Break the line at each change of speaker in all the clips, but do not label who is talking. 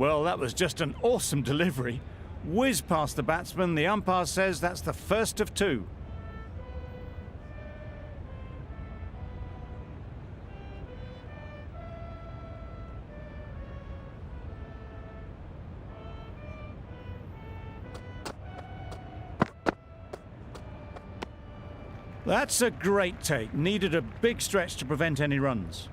Well, that was just an awesome delivery. Whiz past the batsman. The umpire says that's the first of two. That's a great take. Needed a big stretch to prevent any runs.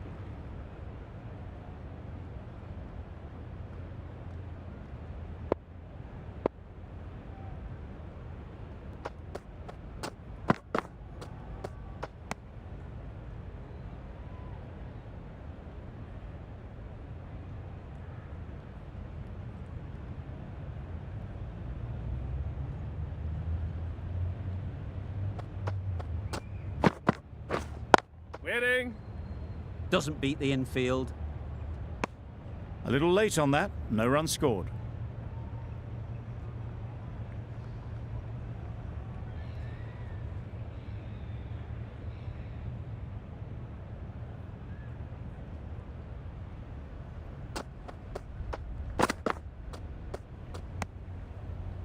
Winning.
Doesn't beat the infield.
A little late on that. No run scored.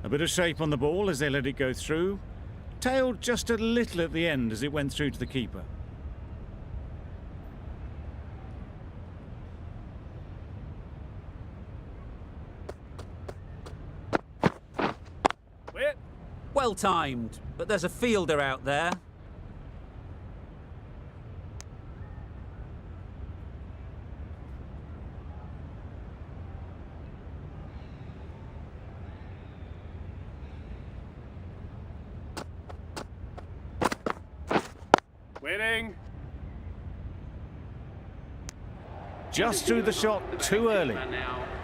A bit of shape on the ball as they let it go through. Tailed just a little at the end as it went through to the keeper.
Well timed, but there's a fielder out there.
Winning.
Just through the shot too early.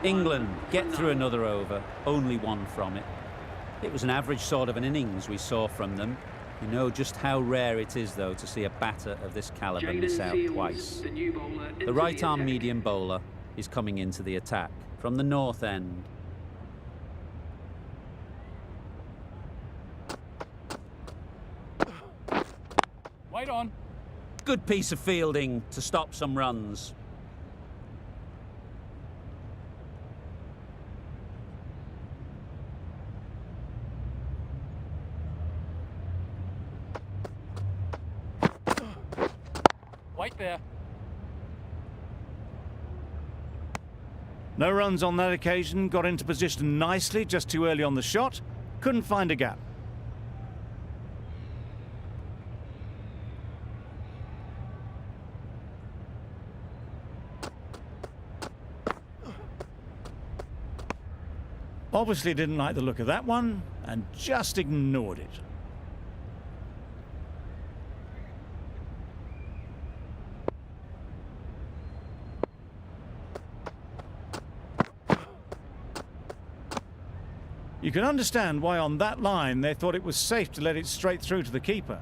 England get through another over, only one from it. It was an average sort of an innings we saw from them. You know just how rare it is, though, to see a batter of this calibre miss out twice. The right-arm medium bowler is coming into the attack from the north end.
Wait on.
Good piece of fielding to stop some runs.
Wait there.
No runs on that occasion. Got into position nicely, just too early on the shot. Couldn't find a gap. Obviously didn't like the look of that one and just ignored it. You can understand why on that line they thought it was safe to let it straight through to the keeper.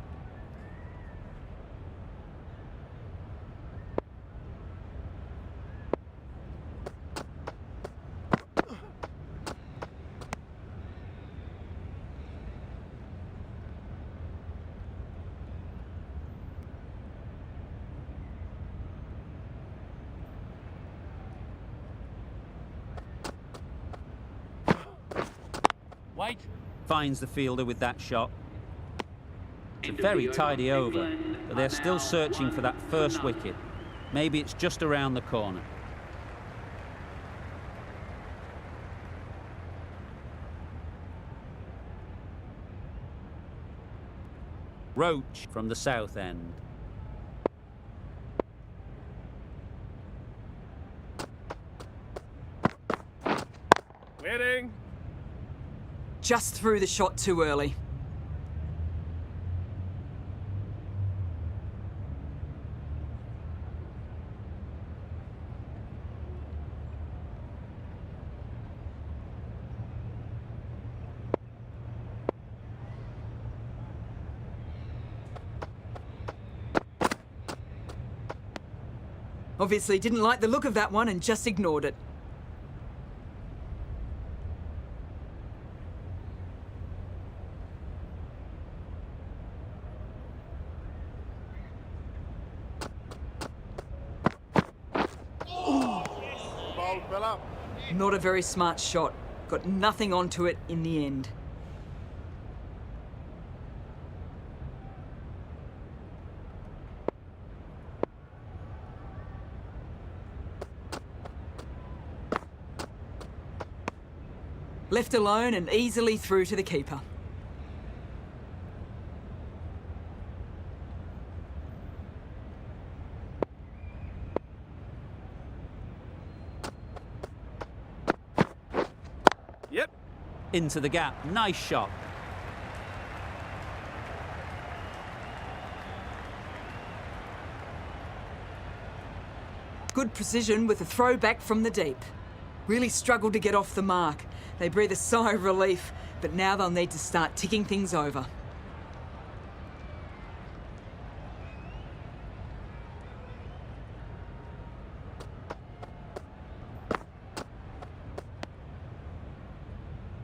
Wait.
Finds the fielder with that shot. It's a very tidy over, but they're still searching for that first wicket. Maybe it's just around the corner. Roach from the south end.
Winning.
Just threw the shot too early. Obviously didn't like the look of that one and just ignored it.
Bold fella.
Not a very smart shot. Got nothing onto it in the end. Left alone and easily through to the keeper.
Yep.
Into the gap. Nice shot.
Good precision with a throw back from the deep. Really struggled to get off the mark. They breathe a sigh of relief, but now they'll need to start ticking things over.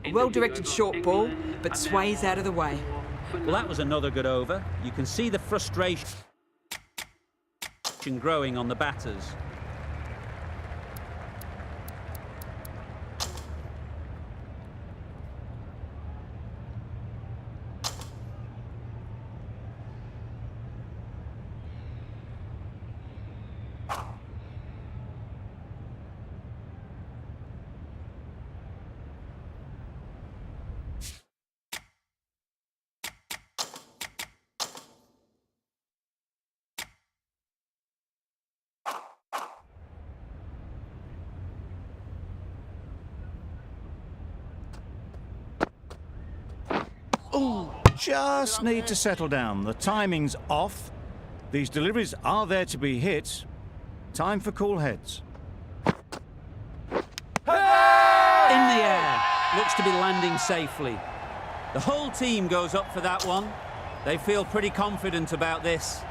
A well-directed short ball, but sways out of the way.
Well, that was another good over. You can see the frustration growing on the batters.
Just need to settle down. The timing's off. These deliveries are there to be hit. Time for cool heads.
In the air. Looks to be landing safely. The whole team goes up for that one. They feel pretty confident about this.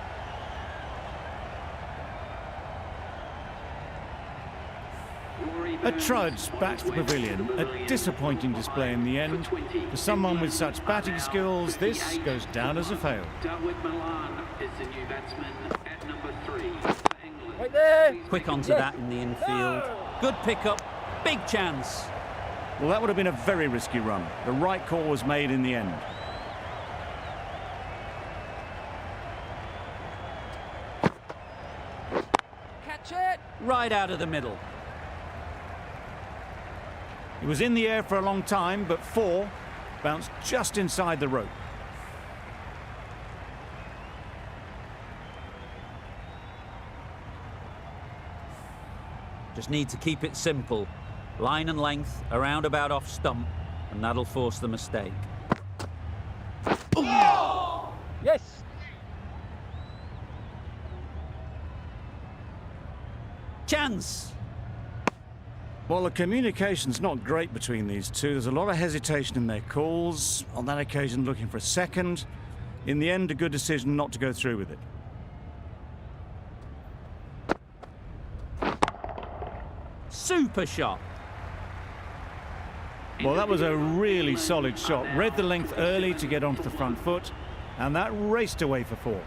A trudge back to the pavilion. A disappointing display in the end. For someone with such batting skills, this goes down as a fail.
Right there.
Quick onto that in the infield. Good pickup. Big chance.
Well, that would have been a very risky run. The right call was made in the end.
Catch it.
Right out of the middle.
It was in the air for a long time, but 4 bounced just inside the rope.
Just need to keep it simple. Line and length, around about off stump, and that'll force the mistake.
Yes.
Chance!
Well, the communication's not great between these two. There's a lot of hesitation in their calls. On that occasion, looking for a second. In the end, a good decision not to go through with it.
Super shot.
Well, that was a really solid shot. Read the length early to get onto the front foot, and that raced away for 4.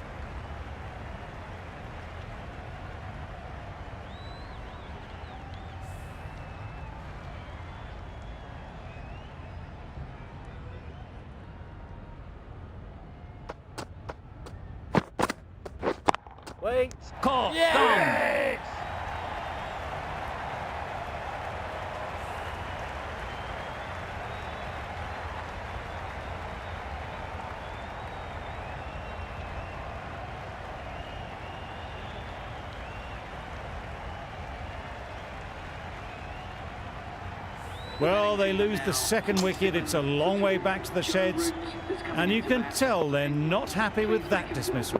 Wait.
Caught.
Yes.
Well, they lose the second wicket. It's a long way back to the sheds, and you can tell they're not happy with that dismissal.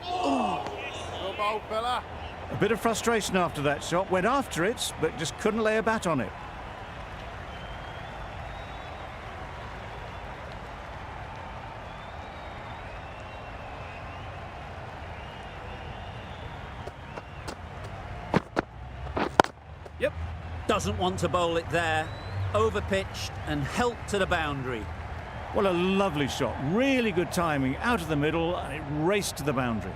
Go ball, fella.
A bit of frustration after that shot. Went after it, but just couldn't lay a bat on it.
Yep.
Doesn't want to bowl it there. Overpitched and helped to the boundary.
Well, a lovely shot. Really good timing. Out of the middle, and it raced to the boundary.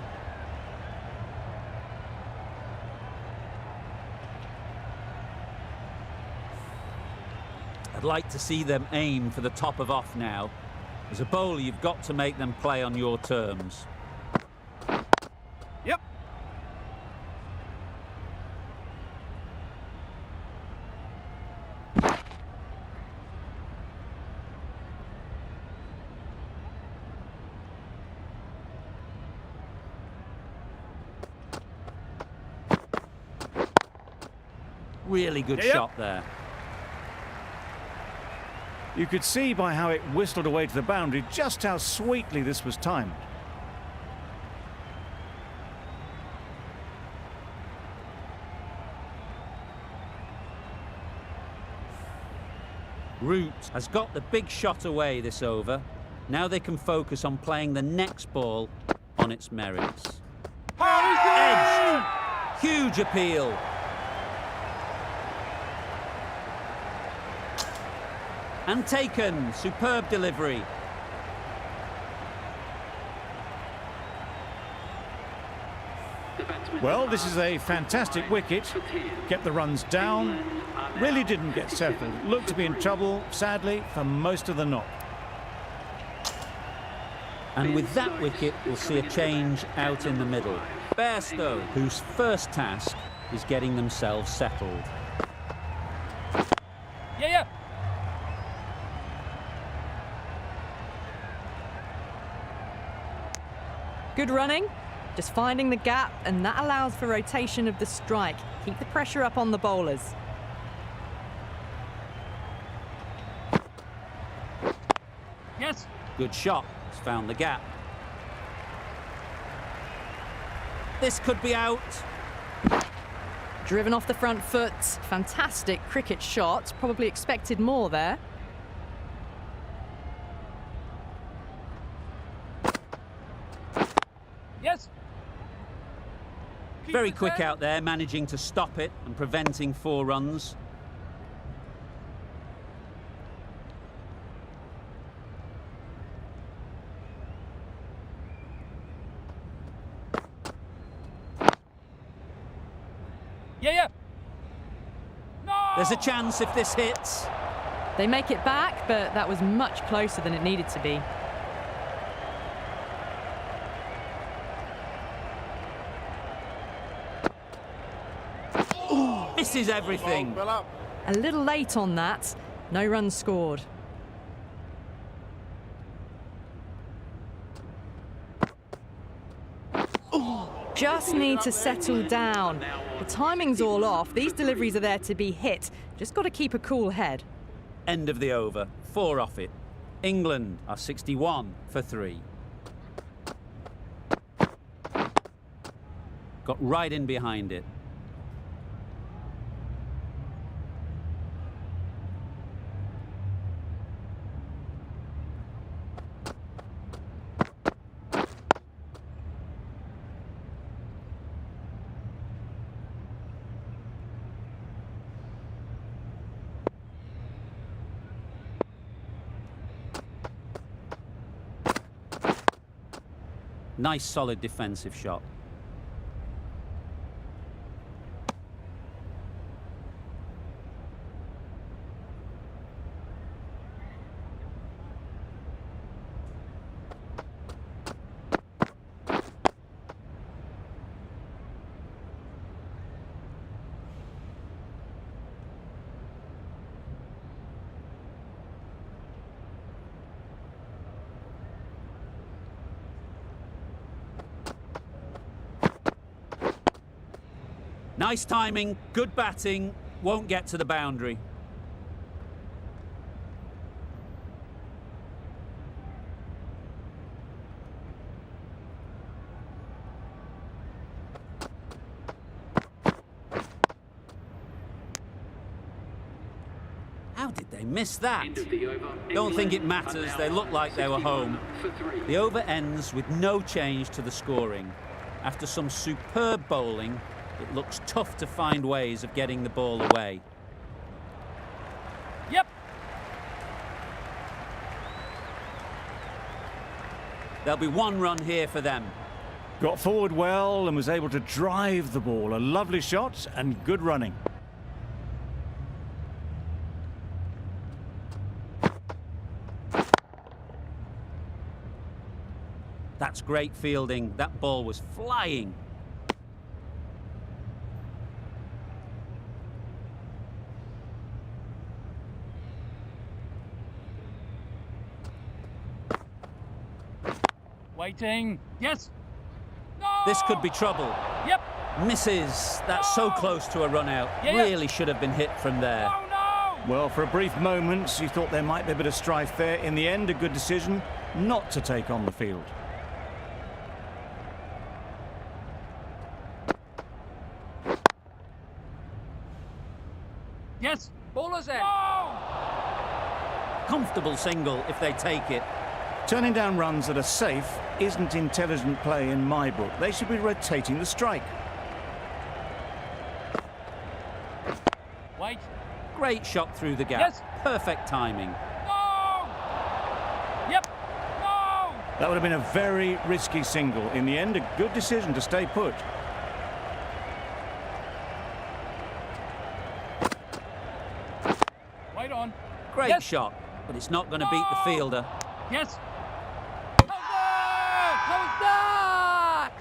I'd like to see them aim for the top of off now. As a bowler, you've got to make them play on your terms.
Yep.
Really good
Yep.
shot there.
You could see by how it whistled away to the boundary just how sweetly this was timed.
Root has got the big shot away this over. Now they can focus on playing the next ball on its merits. Edged. Huge appeal. And taken. Superb delivery.
Well, this is a fantastic wicket. Kept the runs down. Really didn't get settled. Looked to be in trouble, sadly, for most of the knock.
And with that wicket, we'll see a change out in the middle. Bairstow, whose first task is getting themselves settled.
Yeah.
Good running, just finding the gap, and that allows for rotation of the strike. Keep the pressure up on the bowlers.
Yes.
Good shot. He's found the gap. This could be out.
Driven off the front foot. Fantastic cricket shot. Probably expected more there.
Yes. Keep
Very
it
quick
there.
out there, managing to stop it and preventing 4 runs.
Yeah. No.
There's a chance if this hits.
They make it back, but that was much closer than it needed to be.
Misses everything.
Well up.
A little late on that. No runs scored. Just need to settle down. The timing's all off. These deliveries are there to be hit. Just got to keep a cool head.
End of the over. 4 off it. England are 61 for 3. Got right in behind it. Nice solid defensive shot. Nice timing, good batting, won't get to the boundary. How did they miss that? Don't think it matters, they look like they were home. The over ends with no change to the scoring. After some superb bowling, it looks tough to find ways of getting the ball away.
Yep.
There'll be 1 run here for them.
Got forward well and was able to drive the ball. A lovely shot and good running.
great fielding. That ball was flying.
Waiting. Yes. No!
This could be trouble.
Yep.
Misses. That's so close to a run out.
Yeah, yeah.
Really should have been hit from there.
Oh, no!
Well, for a brief moment, you thought there might be a bit of strife there. In the end, a good decision not to take on the field.
Yes. Ballers in.
Comfortable single if they take it.
Turning down runs that are safe isn't intelligent play in my book. They should be rotating the strike.
Wait.
Great shot through the gap.
Yes.
Perfect timing.
No! Yep. No!
That would have been a very risky single. In the end, a good decision to stay put.
Wait on.
Great
Yes.
shot, but it's not going to beat the fielder.
Yes. How's that?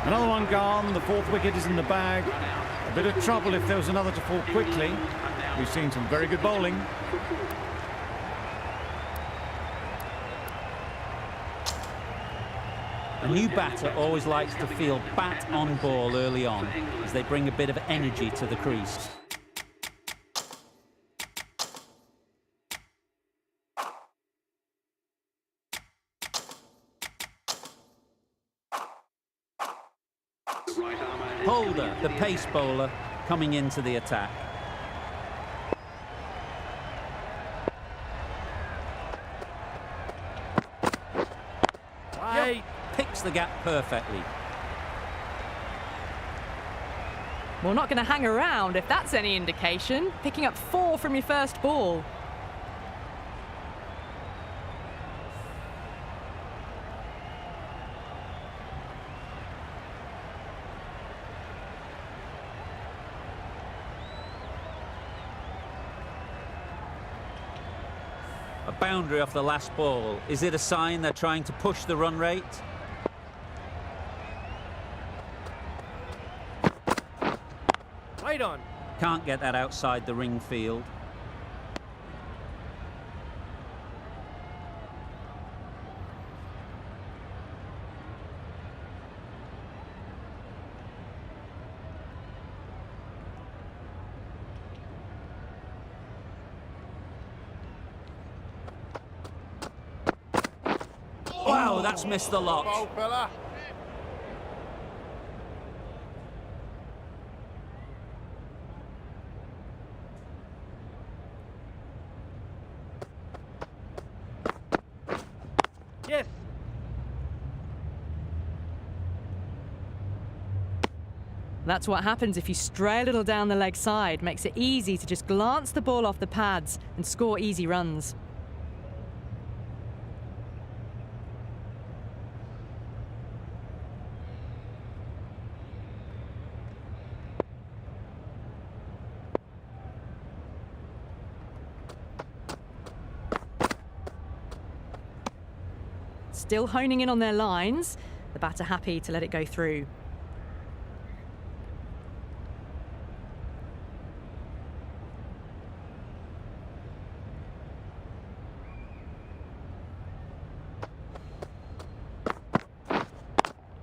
Another one gone. The fourth wicket is in the bag. A bit of trouble if there was another to fall quickly. We've seen some very good bowling.
A new batter always likes to feel bat on ball early on, as they bring a bit of energy to the crease. Holder, the pace bowler, coming into the attack.
Right.
Picks the gap perfectly.
Well, not going to hang around if that's any indication. Picking up 4 from your first ball.
A boundary off the last ball. Is it a sign they're trying to push the run rate?
Wait on.
Can't get that outside the ring field. Wow, that's missed the lot.
Yes.
That's what happens if you stray a little down the leg side. Makes it easy to just glance the ball off the pads and score easy runs. Still honing in on their lines. The batter happy to let it go through.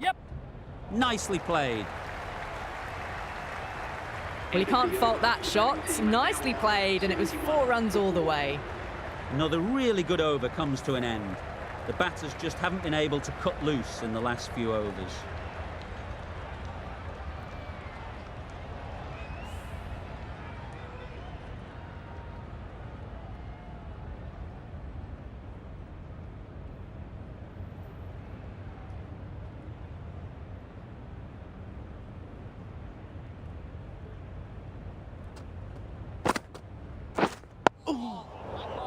Yep.
Nicely played.
Well, you can't fault that shot. Nicely played, and it was 4 runs all the way.
Another really good over comes to an end. The batters just haven't been able to cut loose in the last few overs.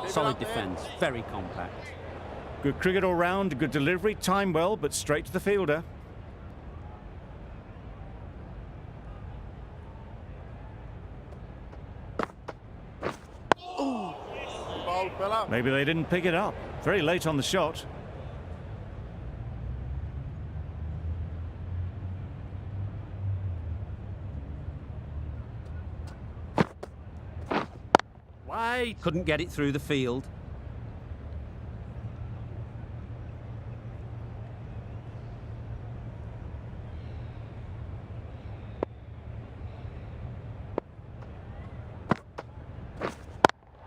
Solid defence, very compact.
Good cricket all round, good delivery, time well, but straight to the fielder. Maybe they didn't pick it up. Very late on the shot.
Wide.
Couldn't get it through the field.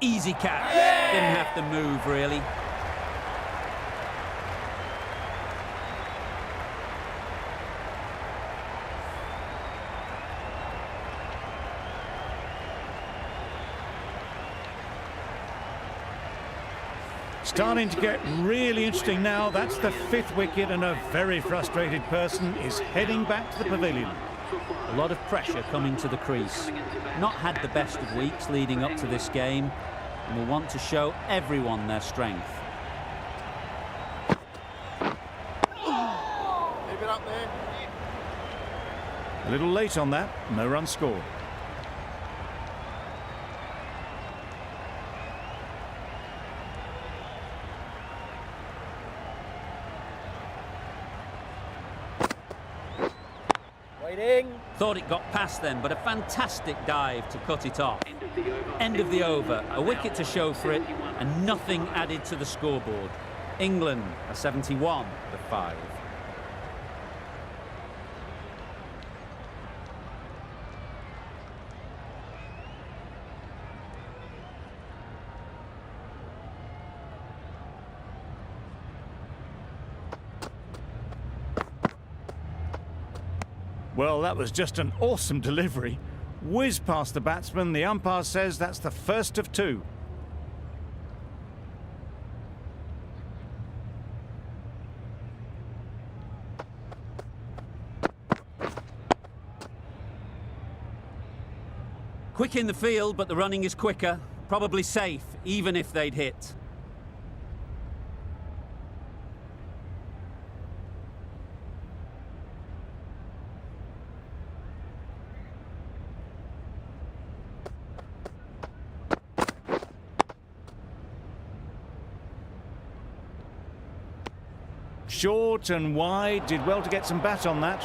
Easy catch. Didn't have to move, really.
Starting to get really interesting now. That's the 5th wicket, and a very frustrated person is heading back to the pavilion.
A lot of pressure coming to the crease. Not had the best of weeks leading up to this game, and will want to show everyone their strength.
Leave it up there.
A little late on that, no run scored.
Waiting.
Thought it got past them, but a fantastic dive to cut it off. End of the over, a wicket to show for it, and nothing added to the scoreboard. England are 71 for 5.
Well, that was just an awesome delivery. Whiz past the batsman. The umpire says that's the first of 2.
Quick in the field, but the running is quicker. Probably safe, even if they'd hit.
Short and wide, did well to get some bat on that.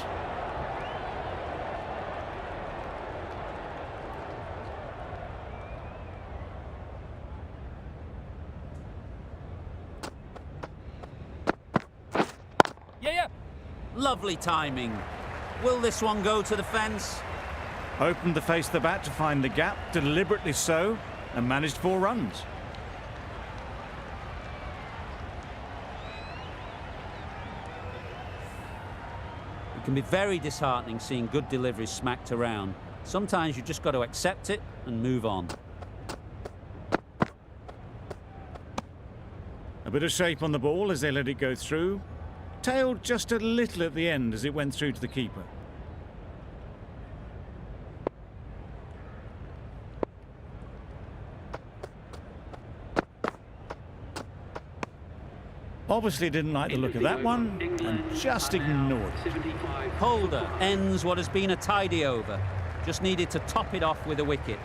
Yeah.
Lovely timing. Will this one go to the fence?
Opened to face the bat to find the gap, deliberately so, and managed 4 runs.
It can be very disheartening seeing good deliveries smacked around. Sometimes you just got to accept it and move on.
A bit of shape on the ball as they let it go through. Tailed just a little at the end as it went through to the keeper. Obviously didn't like the look of that one and just ignored it.
Holder ends what has been a tidy over. Just needed to top it off with a wicket.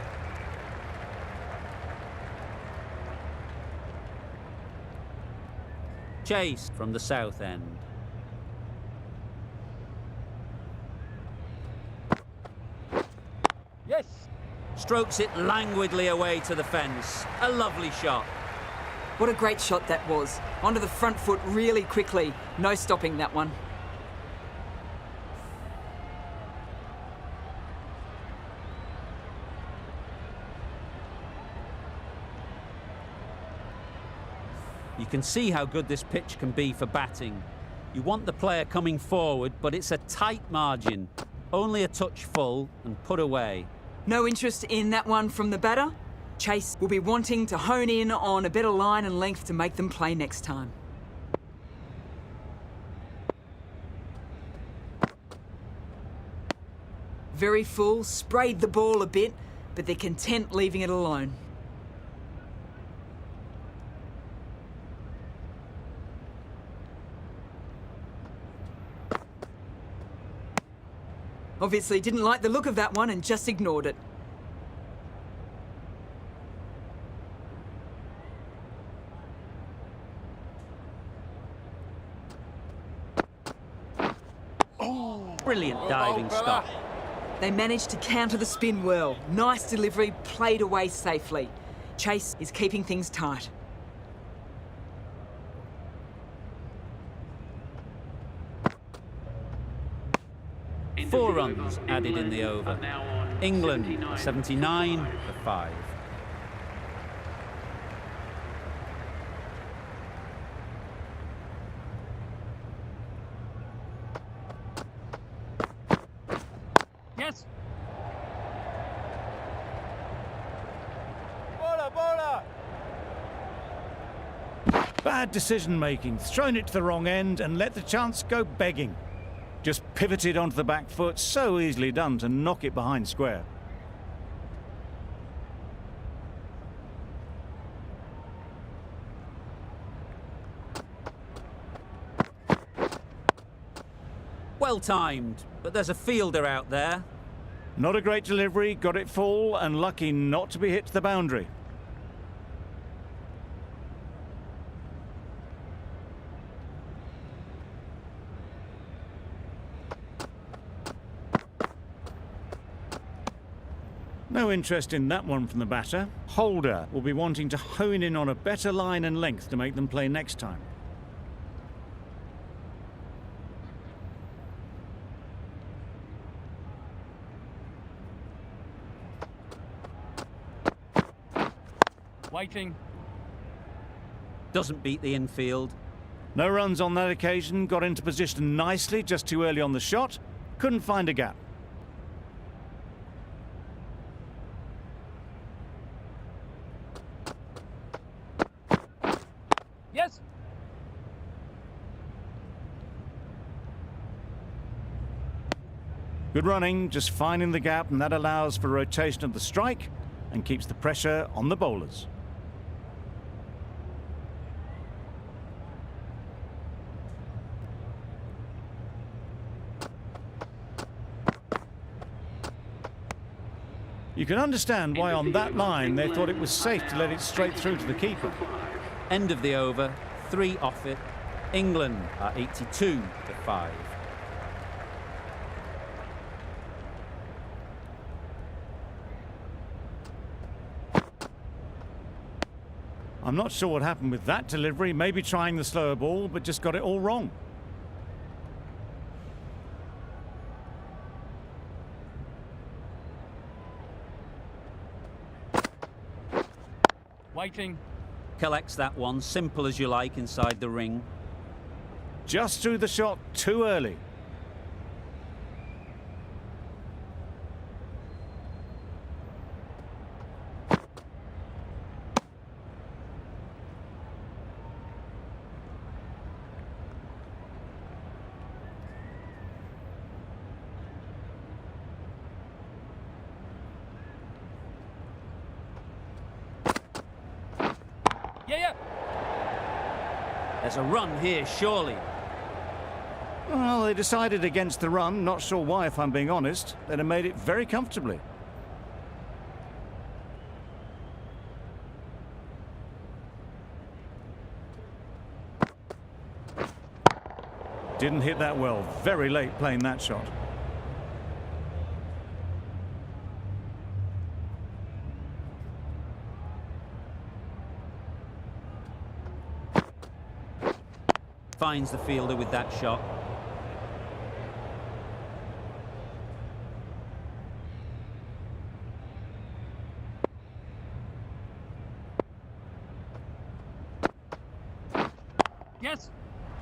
Chase from the south end.
Yes.
Strokes it languidly away to the fence. A lovely shot.
What a great shot that was. Onto the front foot really quickly. No stopping that one.
You can see how good this pitch can be for batting. You want the player coming forward, but it's a tight margin. Only a touch full and put away.
No interest in that one from the batter. Chase will be wanting to hone in on a better line and length to make them play next time. Very full, sprayed the ball a bit, but they're content leaving it alone. Obviously didn't like the look of that one and just ignored it.
Brilliant diving stop.
They managed to counter the spin well. Nice delivery, played away safely. Chase is keeping things tight.
Four runs added in the over. England 79 for 5.
Yes. Bola, bola.
Bad decision making, thrown it to the wrong end and let the chance go begging. Just pivoted onto the back foot, so easily done to knock it behind square.
Well timed, but there's a fielder out there.
Not a great delivery, got it full and lucky not to be hit to the boundary. No interest in that one from the batter. Holder will be wanting to hone in on a better line and length to make them play next time.
Waiting.
Doesn't beat the infield.
No runs on that occasion, got into position nicely just too early on the shot. Couldn't find a gap.
Yes.
Good running, just finding the gap, and that allows for rotation of the strike and keeps the pressure on the bowlers. You can understand why on that line they thought it was safe to let it straight through to the keeper.
End of the over, 3 off it. England are 82 for 5.
I'm not sure what happened with that delivery, maybe trying the slower ball, but just got it all wrong.
Waiting.
Collects that one, simple as you like inside the ring.
Just threw the shot too early.
Yeah.
There's a run here, surely.
Well, they decided against the run, not sure why if I'm being honest. They'd have made it very comfortably. Didn't hit that well, very late playing that shot.
Finds the fielder with that shot.
Yes.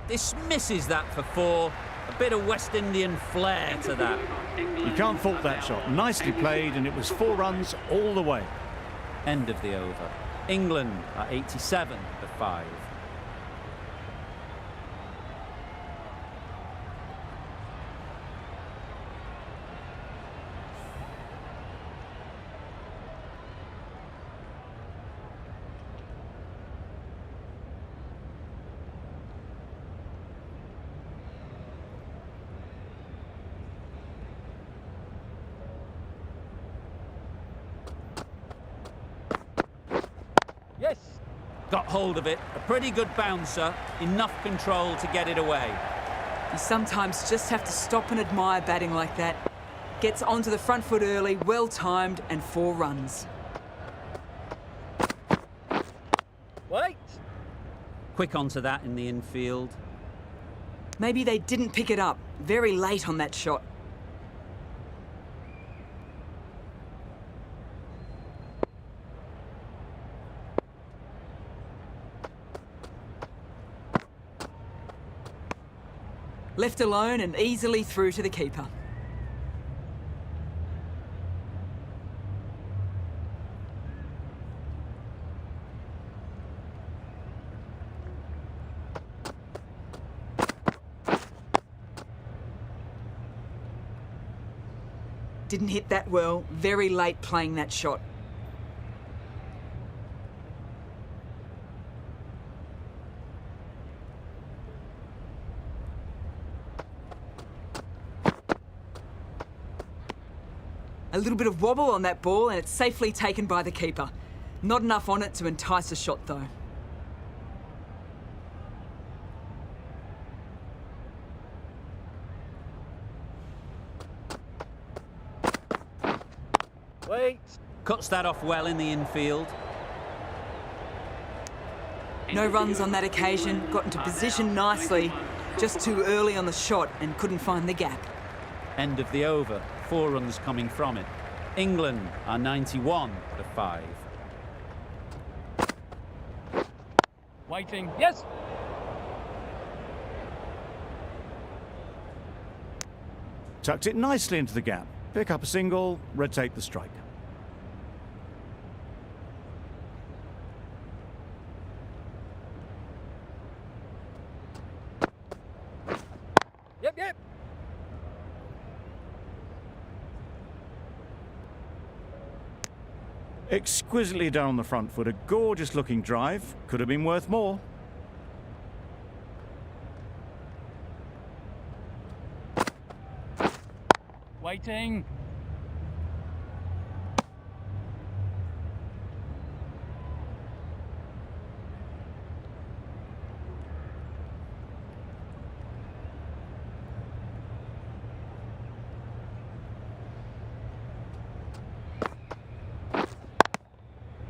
Dismisses that for 4. A bit of West Indian flair to that.
You can't fault that shot. Nicely played, and it was 4 runs all the way.
End of the over. England are 87 for 5. Got hold of it. A pretty good bouncer. Enough control to get it away.
You sometimes just have to stop and admire batting like that. Gets onto the front foot early, well timed, and 4 runs.
Wait.
Quick onto that in the infield.
Maybe they didn't pick it up. Very late on that shot. Left alone and easily through to the keeper. Didn't hit that well. Very late playing that shot. A little bit of wobble on that ball and it's safely taken by the keeper. Not enough on it to entice a shot though.
Wait.
Cuts that off well in the infield.
No runs on that occasion. Got into position nicely. Just too early on the shot and couldn't find the gap.
End of the over. 4 runs coming from it. England are 91 for 5.
Waiting. Yes.
Tucked it nicely into the gap. Pick up a single, rotate the strike.
Yep.
Exquisitely done on the front foot. A gorgeous looking drive. Could have been worth more.
Waiting.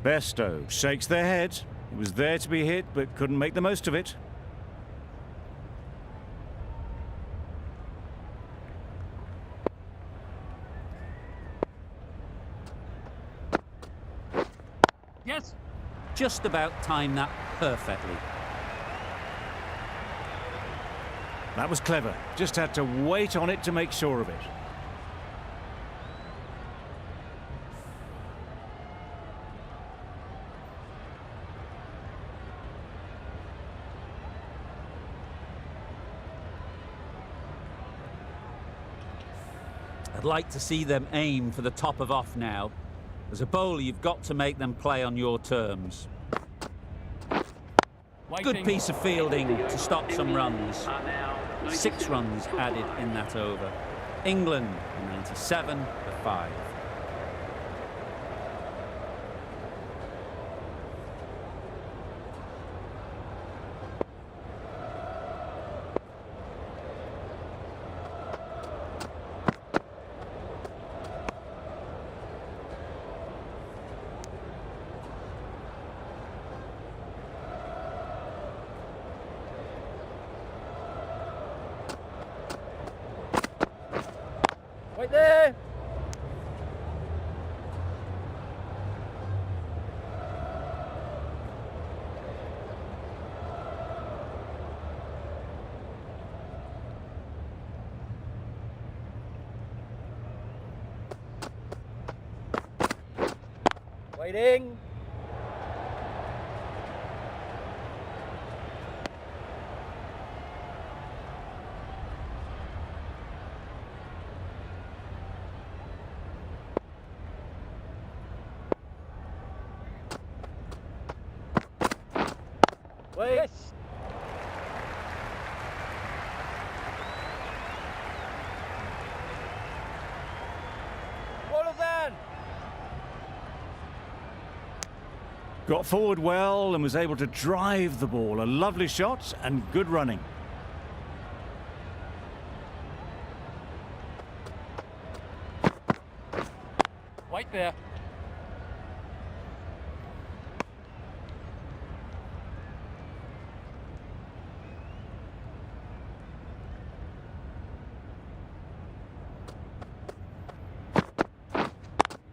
Besto shakes their head. It was there to be hit, but couldn't make the most of it.
Yes.
Just about timed that perfectly.
That was clever. Just had to wait on it to make sure of it.
I'd like to see them aim for the top of off now. As a bowler, you've got to make them play on your terms.
Waiting.
Good piece of fielding to stop some runs. 6 runs added in that over. England 97 for 5.
Wait there. Waiting. Wait. Yes. What is that?
Got forward well and was able to drive the ball. A lovely shot and good running.
Wait there.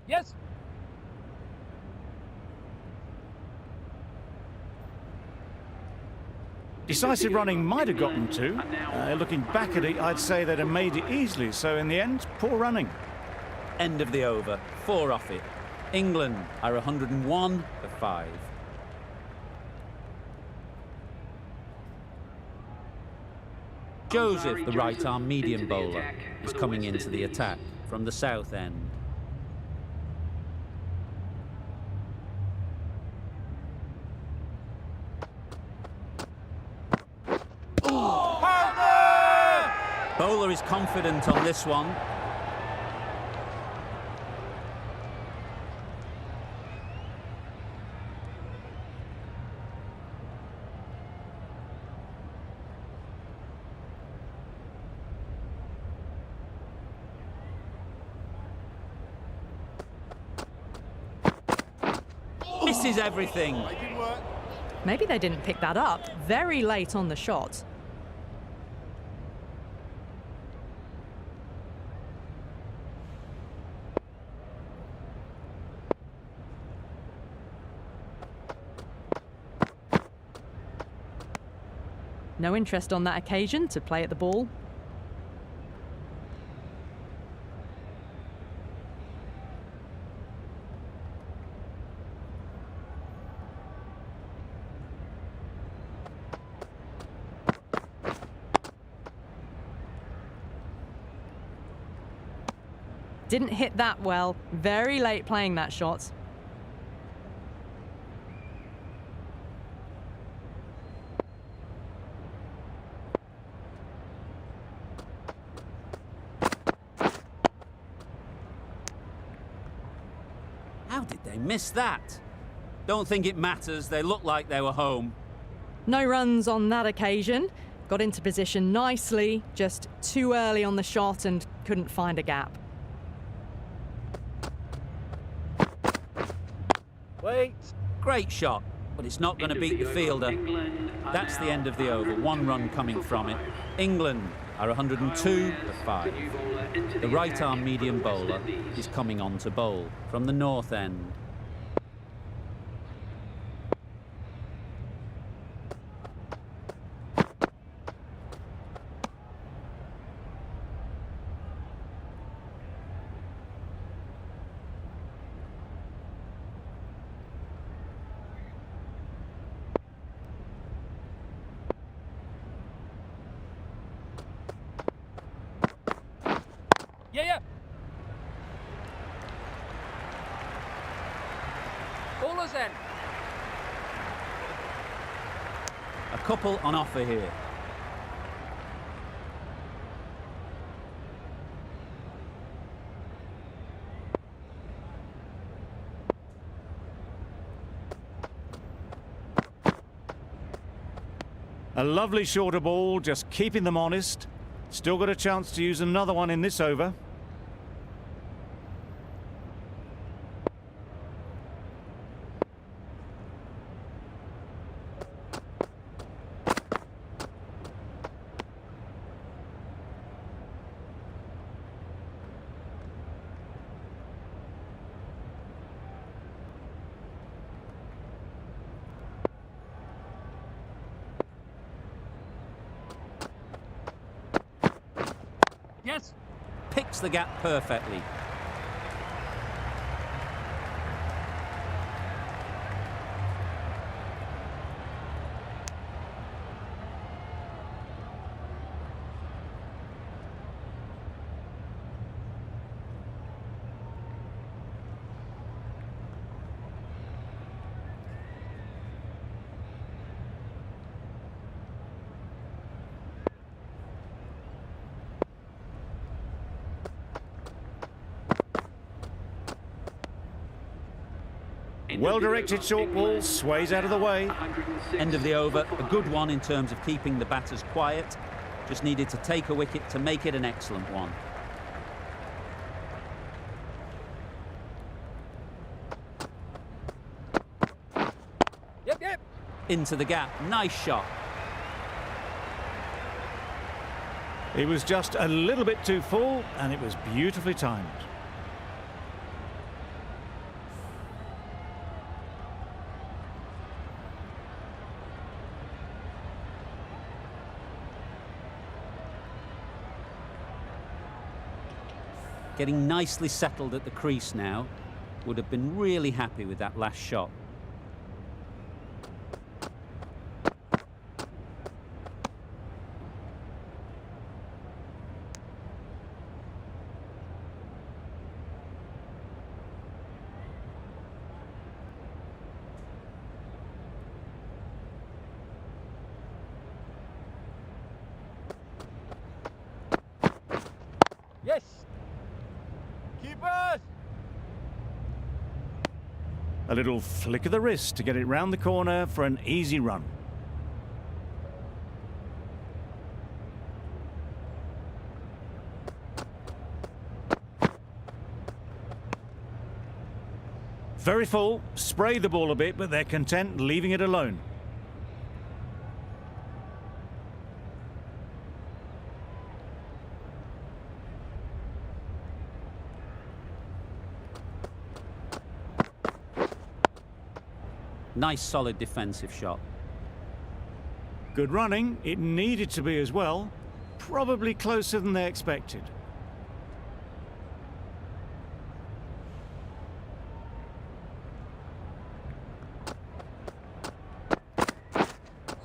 Yes.
Decisive running might have gotten to. Looking back at it, I'd say they'd have made it easily. So in the end, poor running.
End of the over, 4 off it. England are 101 for 5. Joseph, the right-arm medium bowler, is coming into the attack from the south end. Bowler is confident on this one. Misses everything.
Maybe they didn't pick that up. Very late on the shot. No interest on that occasion to play at the ball. Didn't hit that well. Very late playing that shot.
How did they miss that? Don't think it matters. They look like they were home.
No runs on that occasion. Got into position nicely, just too early on the shot and couldn't find a gap.
Wait.
Great shot, but it's not going to beat the fielder. That's the end of the over. 1 run coming from it. England are 102 for 5. The right-arm medium bowler is coming on to bowl from the north end.
Yeah. Ballers in.
A couple on offer here.
A lovely shorter ball, just keeping them honest. Still got a chance to use another one in this over.
Yes.
Picks the gap perfectly.
Well-directed short ball, sways out of the way.
End of the over, a good one in terms of keeping the batters quiet. Just needed to take a wicket to make it an excellent one.
Yep, yep.
Into the gap, nice shot.
It was just a little bit too full, and it was beautifully timed.
Getting nicely settled at the crease now. Would have been really happy with that last shot.
Yes. Keepers.
A little flick of the wrist to get it round the corner for an easy run. Very full, spray the ball a bit, but they're content leaving it alone.
Nice solid defensive shot.
Good running, it needed to be as well. Probably closer than they expected.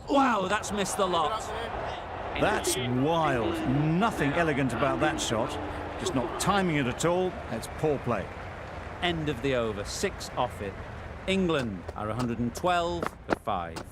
Wow, that's missed the lot.
That's wild. Nothing elegant about that shot. Just not timing it at all. It's poor play.
End of the over, 6 off it. England are 112 for 5.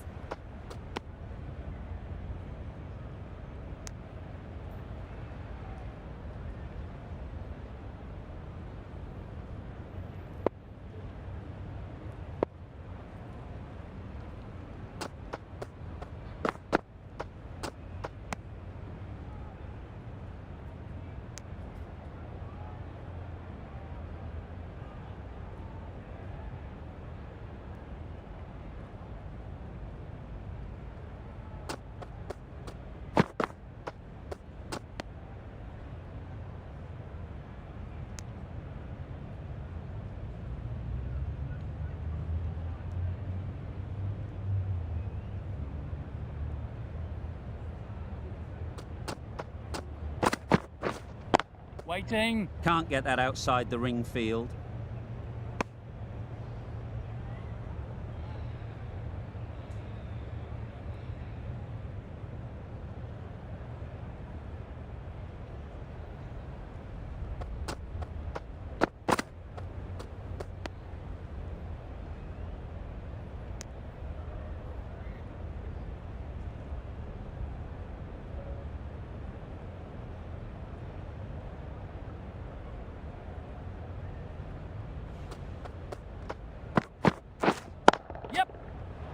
Waiting.
Can't get that outside the ring field.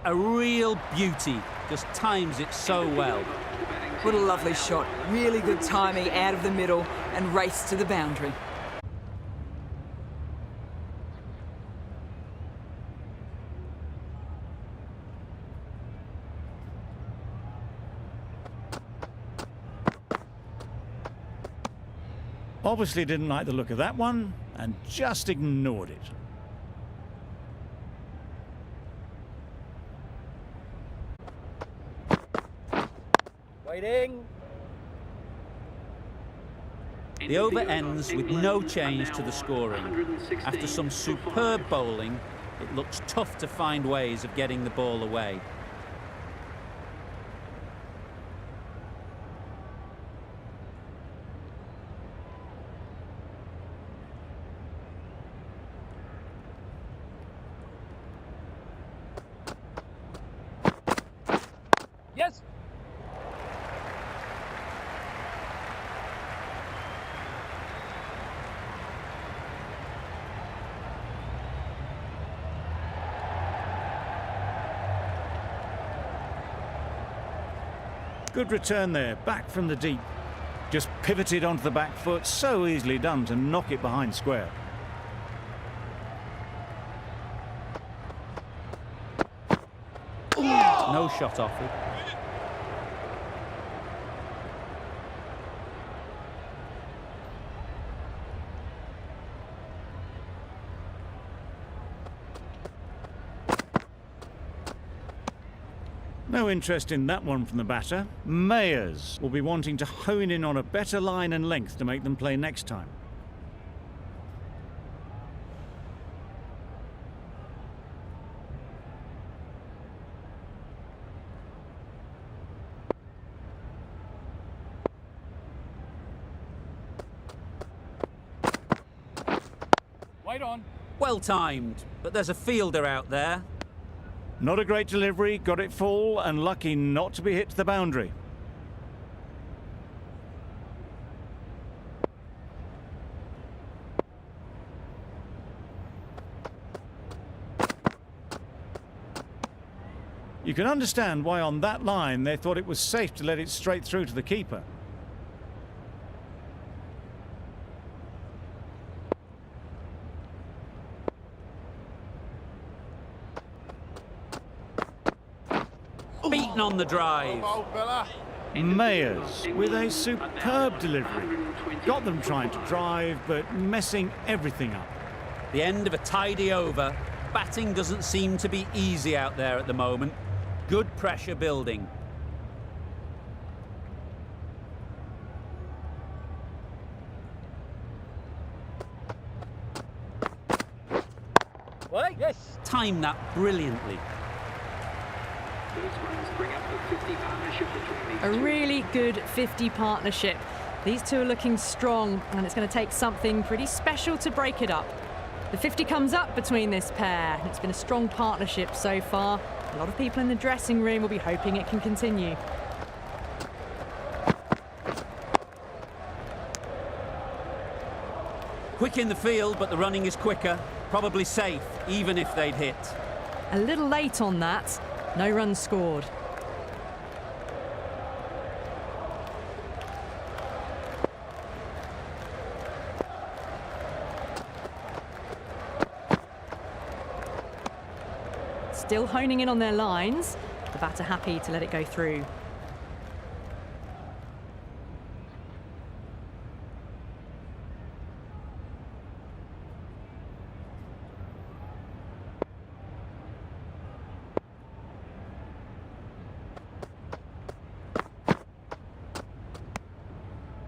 A real beauty, just times it so well.
What a lovely shot. Really good timing out of the middle and race to the boundary.
Obviously didn't like the look of that one and just ignored it.
Waiting.
The over ends with no change to the scoring. After some superb bowling, it looks tough to find ways of getting the ball away.
Yes.
Good return there, back from the deep. Just pivoted onto the back foot, so easily done to knock it behind square.
No shot offered.
No interest in that one from the batter. Mayers will be wanting to hone in on a better line and length to make them play next time.
Wait on.
Well timed, but there's a fielder out there.
Not a great delivery, got it full and lucky not to be hit to the boundary. You can understand why on that line they thought it was safe to let it straight through to the keeper.
Beaten on the drive.
Mayers with a superb delivery. Got them trying to drive, but messing everything up.
The end of a tidy over. Batting doesn't seem to be easy out there at the moment. Good pressure building.
Wait. Yes.
Timed that brilliantly.
A really good 50 partnership. These two are looking strong, and it's going to take something pretty special to break it up. The 50 comes up between this pair. It's been a strong partnership so far. A lot of people in the dressing room will be hoping it can continue.
Quick in the field, but the running is quicker. Probably safe, even if they'd hit.
A little late on that. No runs scored. Still honing in on their lines. The batter happy to let it go through.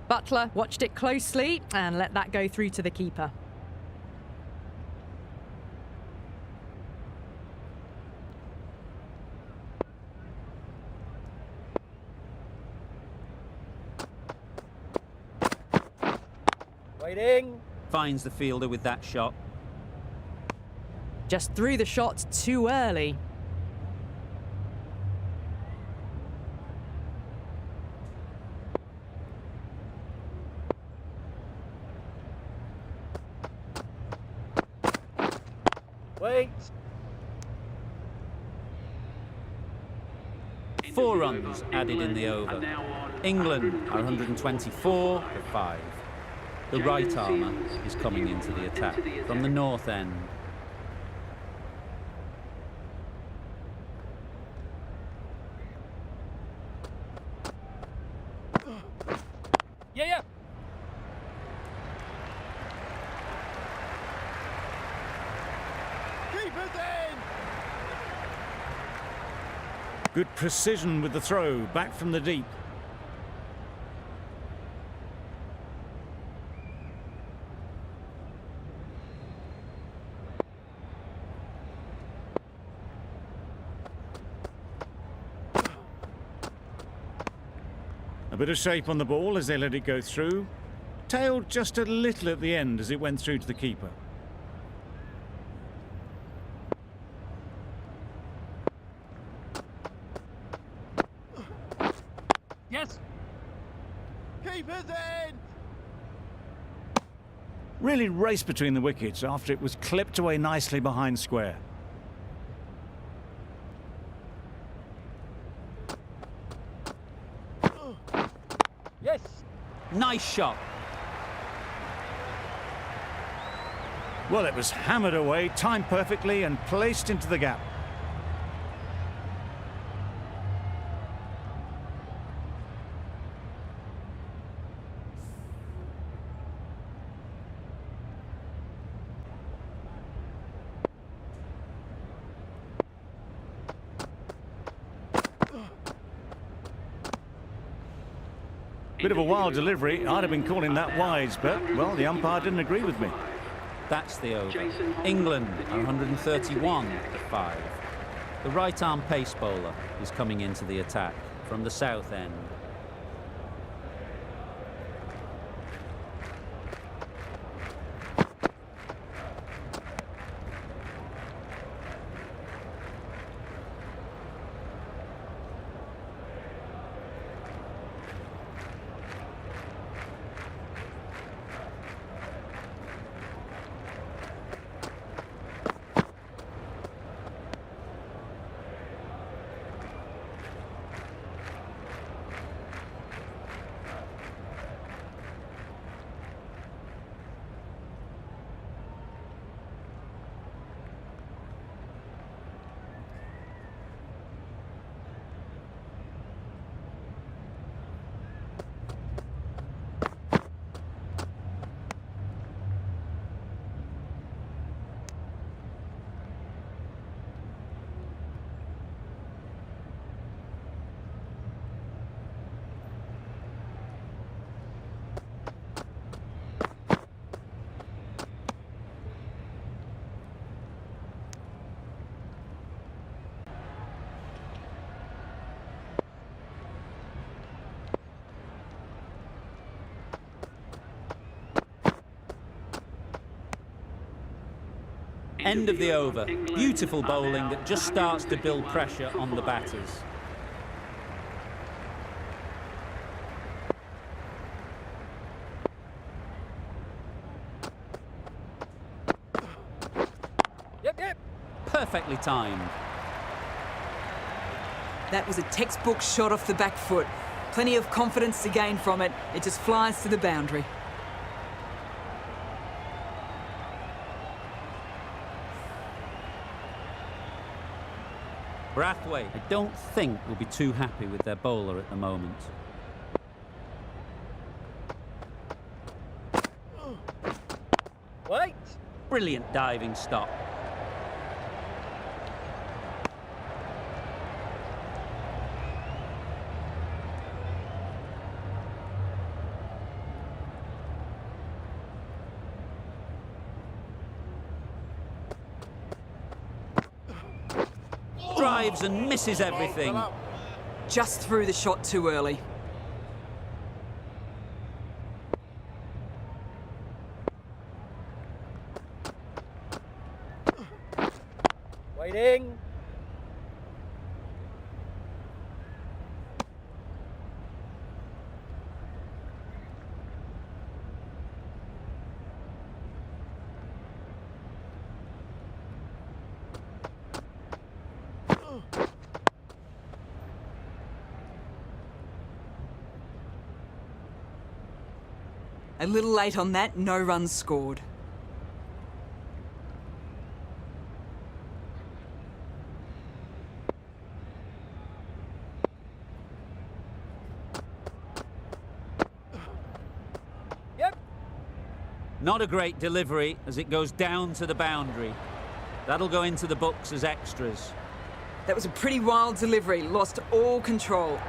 Butler watched it closely and let that go through to the keeper.
Waiting.
Finds the fielder with that shot.
Just threw the shot too early.
Wait.
4 runs added in the over. England are 124 for 5. The right armour is coming into the attack from the north end.
Yeah.
Good precision with the throw, back from the deep. A bit of shape on the ball as they let it go through. Tailed just a little at the end as it went through to the keeper.
Yes.
Keeper's in!
Really raced between the wickets after it was clipped away nicely behind square.
Yes.
Nice shot.
Well, it was hammered away, timed perfectly and placed into the gap. Bit of a wild delivery. I'd have been calling that wise, but, well, the umpire didn't agree with me.
That's the over. England are 131 to 5. The right-arm pace bowler is coming into the attack from the south end. End of the over. Beautiful bowling that just starts to build pressure on the batters.
Yep.
Perfectly timed.
That was a textbook shot off the back foot. Plenty of confidence to gain from it. It just flies to the boundary.
Brathwaite, I don't think will be too happy with their bowler at the moment.
Wait.
Brilliant diving stop. Drives and misses everything.
Just threw the shot too early.
Waiting.
A little late on that, no runs scored.
Yep.
Not a great delivery as it goes down to the boundary. That'll go into the books as extras.
That was a pretty wild delivery, lost all control.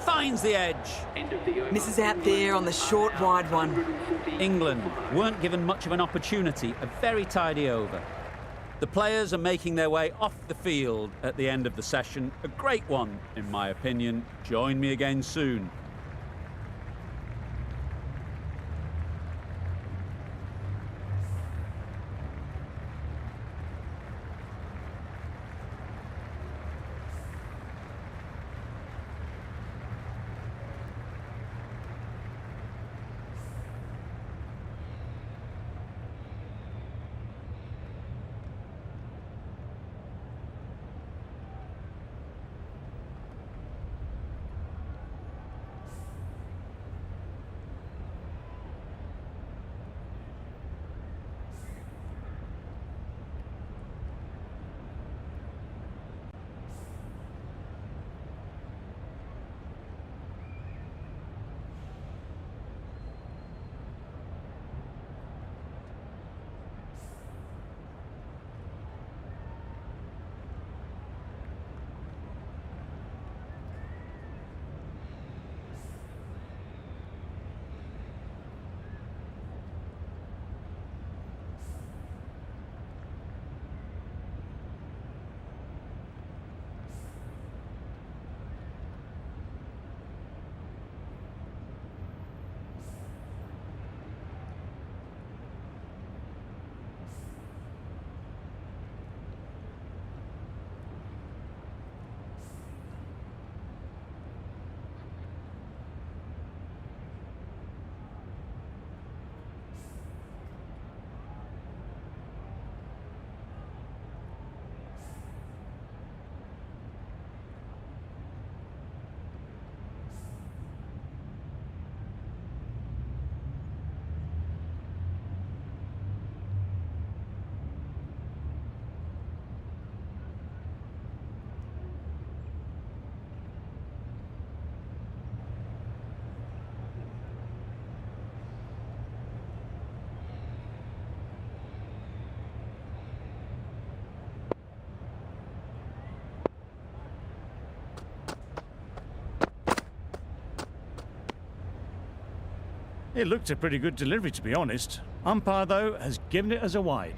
Finds the edge.
Misses out there on the short, wide one.
England weren't given much of an opportunity, a very tidy over. The players are making their way off the field at the end of the session. A great one, in my opinion. Join me again soon.
It looked a pretty good delivery, to be honest. Umpire, though, has given it as a wide.